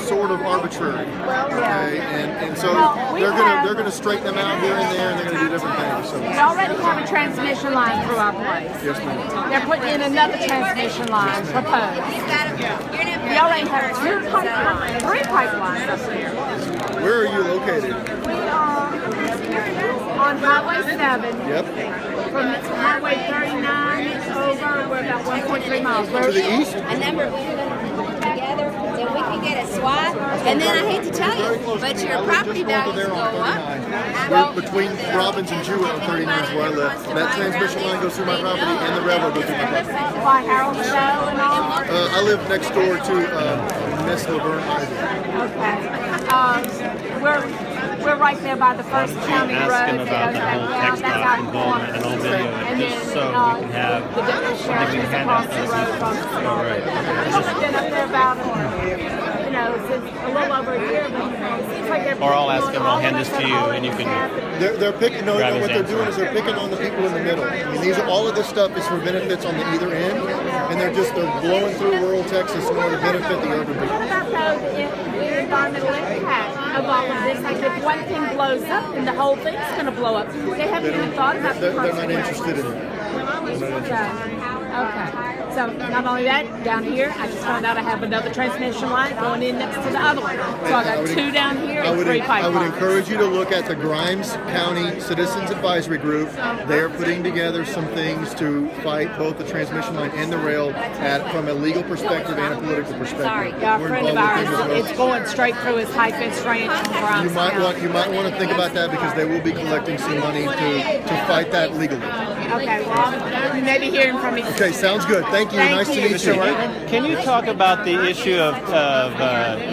sort of arbitrary. Okay, and so they're gonna straighten them out here and there, and they're gonna do different things. So. We already have a transmission line through our place. Yes, ma'am. They're putting in another transmission line proposed. We already have three pipelines up there. Where are you located? We are on Highway 7. Yep. From Highway 39 over, we're about 1.3 miles. To the east? A number of people together, and we can get a swap. And then I hate to tell you, but your property values go up. Between Robbins and Jewett on 39 is where I live. That transmission line goes through my property, and the railroad goes through my property. By Harold Show and all? I live next door to Miss Laverne Isaac. Okay. We're right there by the first county road. Asking about the whole TxDot involvement and all video, and just then, so we can have the deputy sheriff is across the road from us. All right. It's been up there about, since a little over a year, but it seems like they're Or I'll ask them, I'll hand this to you, and you can. They're picking. No, grab what his they're answer. doing is they're picking on the people in the middle. I mean, all of this stuff is for benefits on the either end, and they're blowing through rural Texas in order to benefit the urban people. What about the environmental impact of all of this? Like if one thing blows up, then the whole thing's going to blow up. They haven't even thought about the They're not interested in it. Okay. So not only that, down here, I just found out I have another transmission line going in next to the other one. So I got two down here and three pipelines. I would encourage you to look at the Grimes County Citizens Advisory Group. They are putting together some things to fight both the transmission line and the rail from a legal perspective and a political perspective. Sorry, yeah, a friend of ours, it's going straight through his high-fence ranch in Grimes County. You might want to think about that because they will be collecting some money to fight that legally. Okay, well, you may be hearing from me. Okay, sounds good. Thank you. Nice to meet you. Can you talk about the issue of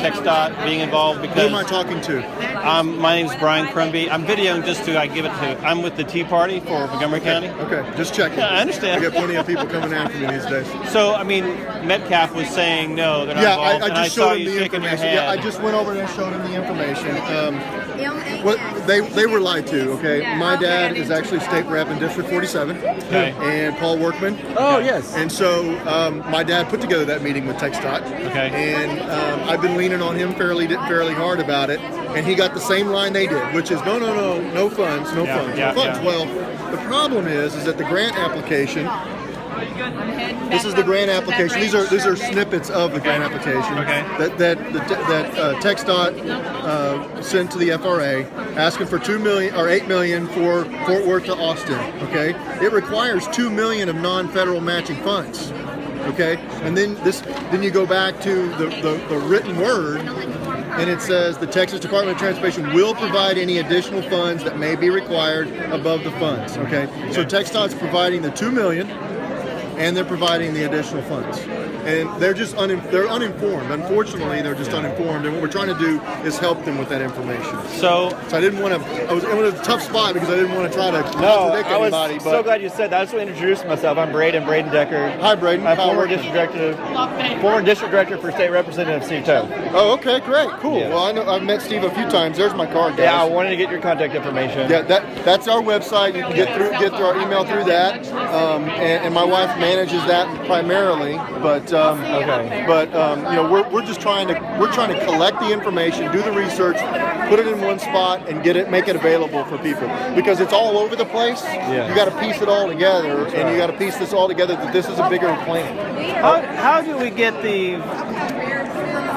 TxDot being involved? Because who am I talking to? My name is Brian Crumby. I'm videoing just to give it to. I'm with the Tea Party for Montgomery County. Okay, just checking. Yeah, I understand. I get plenty of people coming after me these days. So, I mean, Metcalf was saying no, they're not involved. I just showed him the shaking your information. head. Yeah, I just went over and showed him the information. They were lied to. Okay, my dad is actually state rep in District 47. Okay. And Paul Workman. Oh yes. And so my dad put together that meeting with TxDot. Okay. And I've been leaning on him fairly hard about it, and he got the same line they did, which is no funds, no funds. Yeah. Well, the problem is that the grant application. This is the grant application. These are snippets of the grant application that TxDot sent to the FRA, asking for $8 million for Fort Worth to Austin. Okay, it requires $2 million of non-federal matching funds. Okay, and then you go back to the written word, and it says the Texas Department of Transportation will provide any additional funds that may be required above the funds. Okay, so TxDot's providing the $2 million. And they're providing the additional funds, and they're just they're uninformed. Unfortunately, they're just uninformed, and what we're trying to do is help them with that information. So I didn't want to. It was a tough spot because I didn't want to try to contradict anybody. I was so glad you said that. I just want to introduce myself. I'm Braden Decker. Hi, Braden. I'm former district director for state representative Steve Toe. Oh, okay, great, cool. Yeah. Well, I've met Steve a few times. There's my card, guys. Yeah, I wanted to get your contact information. Yeah, that's our website. You can get through our email through that, and my wife manages that primarily. But we're just trying to collect the information, do the research, put it in one spot, and make it available for people because it's all over the place. Yeah. You got to piece it all together, and you got to piece this all together that this is a bigger plan. how do we get the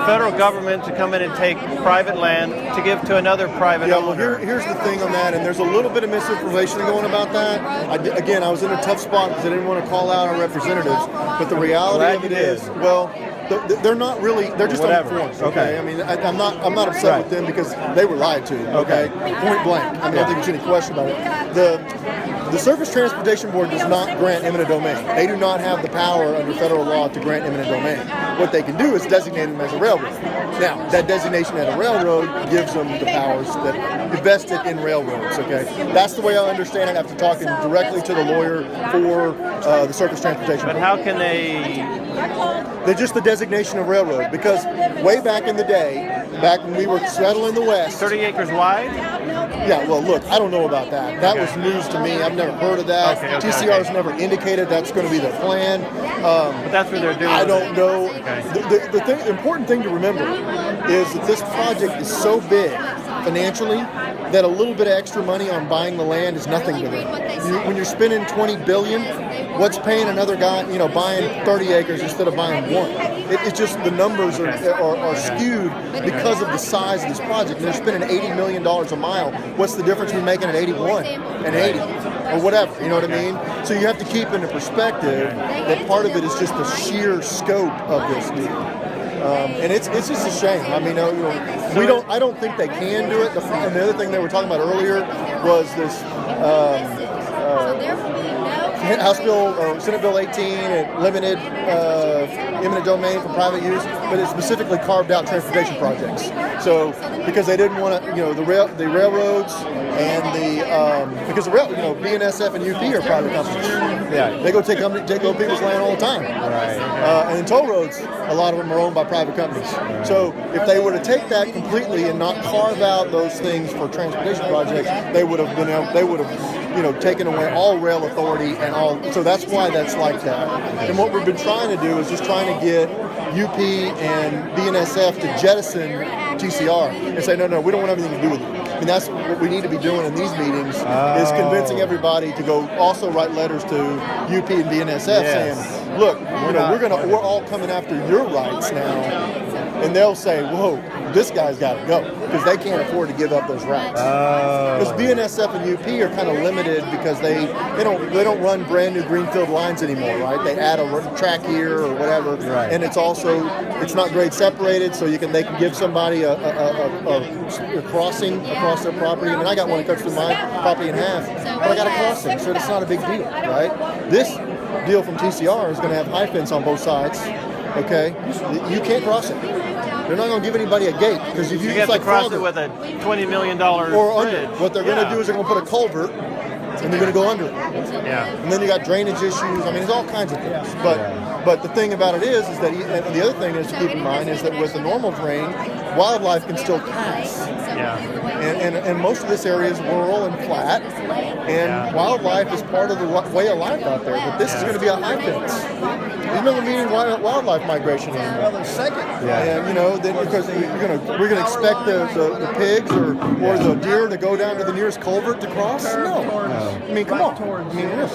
federal government to come in and take private land to give to another private owner? Here's the thing on that, and there's a little bit of misinformation going about that. I was in a tough spot because I didn't want to call out our representatives, but the reality of it is, they're not really, they're just uninformed. Okay, I mean, I'm not upset with them because they were lied to. Okay, point blank. I don't think there's any question about it. The Surface Transportation Board does not grant eminent domain. They do not have the power under federal law to grant eminent domain. What they can do is designate them as a railroad. Now, that designation as a railroad gives them the powers that invested in railroads. Okay, that's the way I understand it after talking directly to the lawyer for the Surface Transportation Board. But how can they? They're just the designation of railroad because way back in the day, back when we were settling the West. 30 acres wide? Yeah, well, look, I don't know about that. That was news to me. I've never heard of that. TCR's never indicated that's going to be their plan. But that's what they're doing. I don't know. Okay. The important thing to remember is that this project is so big financially that a little bit of extra money on buying the land is nothing to them. When you're spending $20 billion, what's paying another guy, buying 30 acres instead of buying one? It's just the numbers are skewed because of the size of this project. And they're spending $80 million a mile. What's the difference between making it 81 and 80 or whatever? You know what I mean? So you have to keep into perspective that part of it is just the sheer scope of this deal. And it's just a shame. I mean, I don't think they can do it. And the other thing they were talking about earlier was this House Bill or Senate Bill 18. It limited eminent domain for private use, but it specifically carved out transportation projects. So because they didn't want to, the railroads and because the BNSF and UP are private companies. Yeah, they go take people's land all the time. Right. And then toll roads, a lot of them are owned by private companies. Right. So if they were to take that completely and not carve out those things for transportation projects, they would have taken away all rail authority and all. So that's why that's like that. And what we've been trying to do is just trying to get UP and BNSF to jettison TCR and say, no, we don't want anything to do with it. I mean, that's what we need to be doing in these meetings is convincing everybody to go also write letters to UP and BNSF saying, look, we're all coming after your rights now. And they'll say, whoa, this guy's got to go because they can't afford to give up those rights. Because BNSF and UP are kind of limited because they don't run brand new greenfield lines anymore, right? They add a track here or whatever, and it's not grade separated, so they can give somebody a crossing across their property. I mean, I got one that cuts through my property in half, but I got a crossing, so it's not a big deal, right? This deal from TCR is going to have high fence on both sides. Okay, you can't cross it. They're not going to give anybody a gate because if you have to cross it with a $20 million or under. What they're going to do is they're going to put a culvert and they're going to go under it. Yeah. And then you got drainage issues. I mean, there's all kinds of things. But the thing about it is that and the other thing is to keep in mind is that with the normal terrain, wildlife can still pass. Yeah. And most of this area is rural and flat, and wildlife is part of the way of life out there. But this is going to be a high fence. There's no meaning wildlife migration anymore. And because we're going to expect the pigs or the deer to go down to the nearest culvert to cross. No. I mean, come on. I mean, really.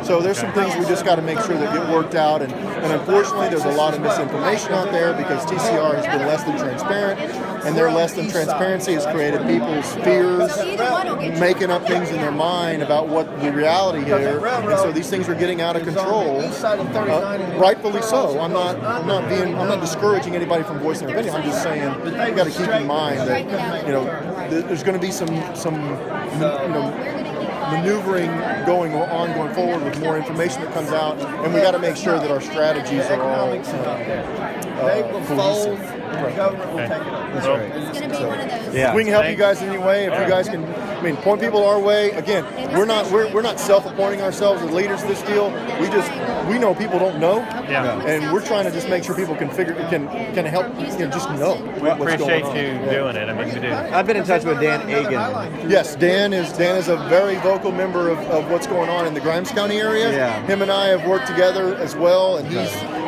So there's some things we just got to make sure that get worked out, and unfortunately, there's a lot of misinformation out there because TCR has been less than transparent, and their less than transparency has created people's fears, making up things in their mind about what the reality here, and so these things are getting out of control. Rightfully so. I'm not discouraging anybody from voicing their opinion. I'm just saying you got to keep in mind that there's going to be some maneuvering going forward with more information that comes out, and we got to make sure that our strategies are all cohesive. Government will take it up. That's right. It's going to be one of those. Yeah. We can help you guys any way. If you guys can, point people our way. Again, we're not self-appointing ourselves as leaders of this deal. We know people don't know, and we're trying to just make sure people can help. Just know. We appreciate you doing it. I mean, we do. I've been in touch with Dan Agan. Yes, Dan is a very vocal member of what's going on in the Grimes County area. Yeah. Him and I have worked together as well, and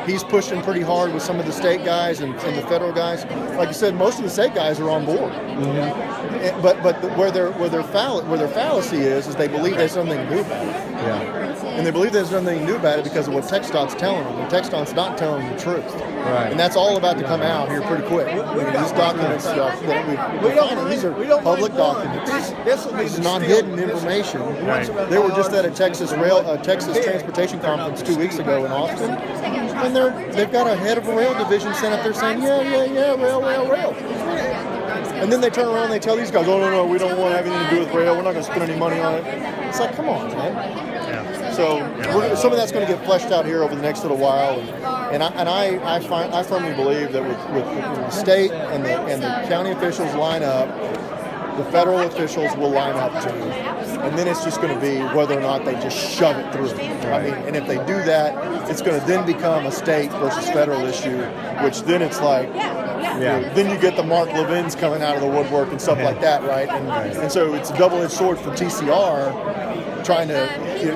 he's pushing pretty hard with some of the state guys and the federal guys. Like I said, most of the state guys are on board. Mm-hmm. But where their fallacy is they believe there's something to do about it. Yeah. And they believe there's nothing to do about it because of what TxDot's telling them. And TxDot's not telling them the truth. Right. And that's all about to come out here pretty quick. These documents that we're finding, these are public documents. This is not hidden information. Right. They were just at a Texas transportation conference 2 weeks ago in Austin. And they've got a head of a rail division sent up there saying, rail. And then they turn around and they tell these guys, no, we don't want to have anything to do with rail. We're not going to spend any money on it. It's like, come on, man. So some of that's going to get fleshed out here over the next little while, and I firmly believe that with the state and the county officials line up, the federal officials will line up too, and then it's just going to be whether or not they just shove it through. I mean, and if they do that, it's going to then become a state versus federal issue, which then it's like. Then you get the Mark Levins coming out of the woodwork and stuff like that, right? And so it's a double-edged sword for TCR trying to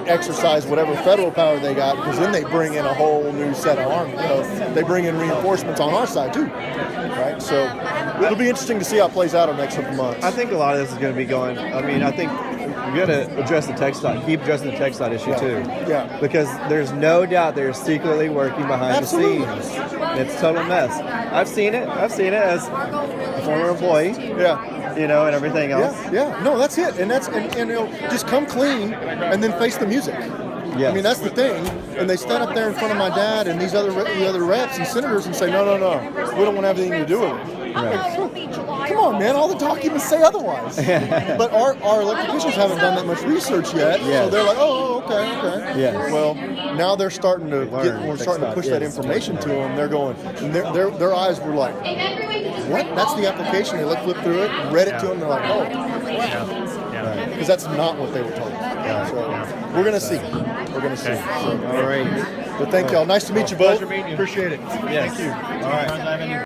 exercise whatever federal power they got, because then they bring in a whole new set of army. They bring in reinforcements on our side too, right? So it'll be interesting to see how it plays out in the next couple months. I think a lot of this is going to be going. I mean, I think we got to address the TxDot, keep addressing the TxDot issue too. Yeah. Because there's no doubt they're secretly working behind Absolutely. the scenes. It's a total mess. I've seen it. I've seen it as a former employee. Yeah. You know, and everything else. Yeah. No, that's it. And you know, just come clean and then face the music. Yes. I mean, that's the thing. And they stand up there in front of my dad and the other reps and senators and say, no, we don't want to have anything to do with it. Right. Come on, man. All the documents say otherwise. But our elected officials haven't done that much research yet. Yes. So they're like, okay. Yes. Well, now they're starting to we're starting to push that Yes. information to them. They're going, and their eyes were like, what? That's the application. They flipped through it, read it to them. They're like, oh, wow. Because that's not what they were told. So we're going to see. We're going to see. So, All right. but thank y'all. Nice to meet you both. Pleasure meeting you. Appreciate it. Yes. Thank you. All right.